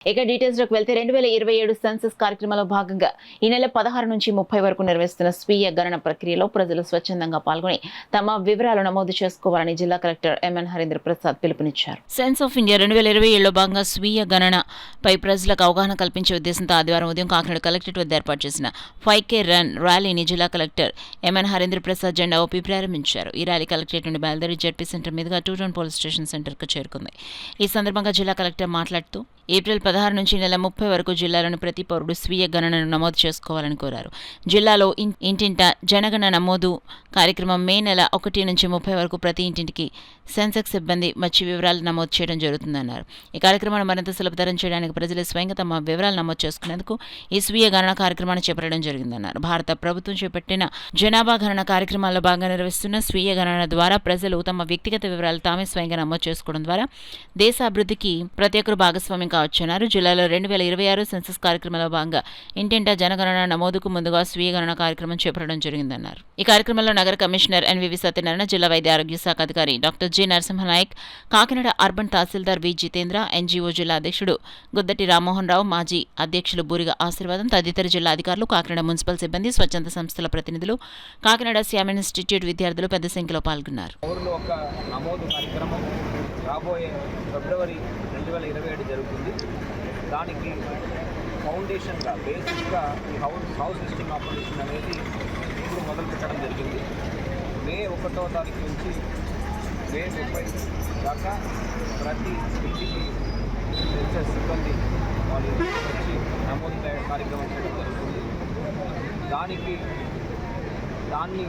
ఇక డీటెయిల్స్లోకి వెళ్తే 2027 సెన్సస్ కార్యక్రమంలో భాగంగా ఈ నెల 16 నుంచి 30 వరకు నిర్వహిస్తున్న స్వీయ గణన ప్రక్రియలో ప్రజలు స్వచ్ఛందంగా పాల్గొని తమ వివరాలు నమోదు చేసుకోవాలని జిల్లా కలెక్టర్ ఎంఎన్ హరీంద్ర ప్రసాద్ పిలుపునిచ్చారు. సెన్స్ ఆఫ్ ఇండియా 2027లో భాగంగా స్వీయ గణనపై ప్రజలకు అవగాహన కల్పించే ఉద్దేశంతో ఆదివారం ఉదయం కాకినాడ కలెక్టరేట్ వద్ద ఏర్పాటు చేసిన 5K రన్ ర్యాలీని జిల్లా కలెక్టర్ ఎంఎన్ హరీంద్ర ప్రసాద్ జెండా ఊపి ప్రారంభించారు. ఈ ర్యాలీ కలెక్టరేట్ నుండి బయలుదేరి జెడ్పీ సెంటర్ మీదుగా 2 టౌన్ పోలీస్ స్టేషన్ సెంటర్కు చేరుకుంది. ఈ సందర్భంగా జిల్లా కలెక్టర్ మాట్లాడుతూ ఏప్రిల్ 16 నుంచి నెల 30 వరకు జిల్లాలోని ప్రతి పౌరుడు స్వీయ గణనను నమోదు చేసుకోవాలని కోరారు. జిల్లాలో ఇంటింటా జనగణన నమోదు కార్యక్రమం మే నెల 1 నుంచి 30 వరకు ప్రతి ఇంటింటికి సెన్సెక్స్ సిబ్బంది వచ్చి వివరాలు నమోదు చేయడం జరుగుతుందన్నారు. ఈ కార్యక్రమాన్ని మరింత సులభతరం చేయడానికి ప్రజలు స్వయంగా తమ వివరాలు నమోదు చేసుకునేందుకు ఈ స్వీయ గణన కార్యక్రమాన్ని చేపట్టడం జరిగిందన్నారు. భారత ప్రభుత్వం చేపట్టిన జనాభా గణన కార్యక్రమాల్లో భాగంగా నిర్వహిస్తున్న స్వీయ గణన ద్వారా ప్రజలు తమ వ్యక్తిగత వివరాలు తామే స్వయంగా నమోదు చేసుకోవడం ద్వారా దేశ అభివృద్ధికి ప్రతి ఒక్కరు భాగస్వామ్యం కావచ్చన్నారు. జిల్లాలో 2026 సెన్సస్ కార్యక్రమంలో భాగంగా ఇంటింటా జనగణన నమోదుకు ముందుగా స్వీయ గణన కార్యక్రమం చేపట్టడం జరిగిందన్నారు. ఈ కార్యక్రమంలో నగర కమిషనర్ ఎన్వివి సత్యనారాయణ, జిల్లా వైద్య ఆరోగ్య శాఖ అధికారి doctor G Narasimhanayak, Kakinada urban tahsildar V Jitendra, NGO జిల్లా అధ్యక్షుడు గుద్దటి రామ్మోహన్ రావు, మాజీ అధ్యక్షులు బూరిగ ఆశీర్వాదం తదితర జిల్లా అధికారులు, కాకినాడ మున్సిపల్ సిబ్బంది, స్వచ్ఛంద సంస్థల ప్రతినిధులు, కాకినాడ శ్యామ్ ఇన్స్టిట్యూట్ విద్యార్థులు పెద్ద సంఖ్యలో పాల్గొన్నారు. రాబోయే ఫిబ్రవరి 2027 జరుగుతుంది. దానికి ఫౌండేషన్గా బేసిక్గా ఈ హౌస్ లిస్టింగ్ ఆపరేషన్ అనేది ఇప్పుడు మొదలు పెట్టడం జరిగింది. మే 1వ తారీఖు నుంచి మే 30 దాకా ప్రతి ఇంటికి సెన్సస్ సిబ్బంది వాళ్ళు వచ్చి నమోదు కార్యక్రమం చేయడం జరుగుతుంది. దాన్ని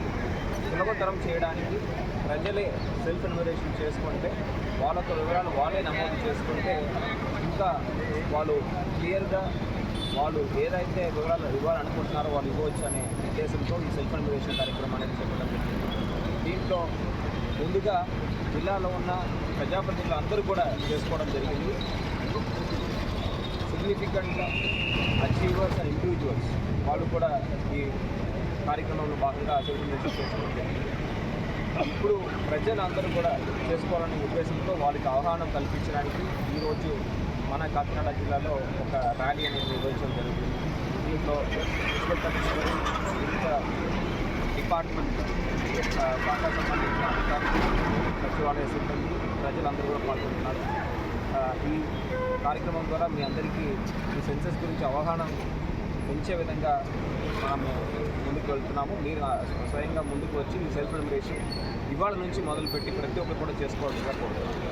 సులభతరం చేయడానికి ప్రజలే సెల్ఫ్ ఎన్యూమరేషన్ చేసుకుంటే వాళ్ళకు వివరాలు వాళ్ళే నమోదు చేసుకుంటే ఇంకా వాళ్ళు క్లియర్గా వాళ్ళు ఏదైతే వివరాలు ఇవ్వాలనుకుంటున్నారో వాళ్ళు ఇవ్వచ్చు అనే ఉద్దేశంతో ఈ సెల్ఫ్ ఎన్యూమరేషన్ కార్యక్రమం అనేది చెప్పడం జరిగింది. దీంట్లో ముందుగా జిల్లాలో ఉన్న ప్రజాప్రతినిధులు అందరూ కూడా చేసుకోవడం జరిగింది. సిగ్నిఫికెంట్గా అచీవర్స్ అండ్ ఇండివిజువల్స్ వాళ్ళు కూడా ఈ కార్యక్రమంలో భాగంగా సెల్ఫ్ ఎన్యూమరేషన్ చేసుకోవడం జరిగింది. ఇప్పుడు ప్రజలందరూ కూడా చేసుకోవాలనే ఉద్దేశంతో వాళ్ళకి అవగాహన కల్పించడానికి ఈరోజు మన కాకినాడ జిల్లాలో ఒక ర్యాలీ అనేది నిర్వహించడం జరుగుతుంది. దీంట్లో మున్సిపల్ కమిషనర్, వివిధ డిపార్ట్మెంట్ శాఖ సంబంధించిన అధికారులు, సచివాలయ సిబ్బంది, ప్రజలందరూ కూడా పాల్గొంటున్నారు. ఈ కార్యక్రమం ద్వారా మీ అందరికీ ఈ సెన్సస్ గురించి అవగాహన పెంచే విధంగా మనము ముందుకు వెళ్తున్నాము. మీరు స్వయంగా ముందుకు వచ్చి ఈ సెల్ఫ్ ఎన్యూమరేషన్ ఇవాళ నుంచి మొదలుపెట్టి ప్రతి ఒక్కరు కూడా చేసుకోవాల్సిందిగా కోరుతున్నాము.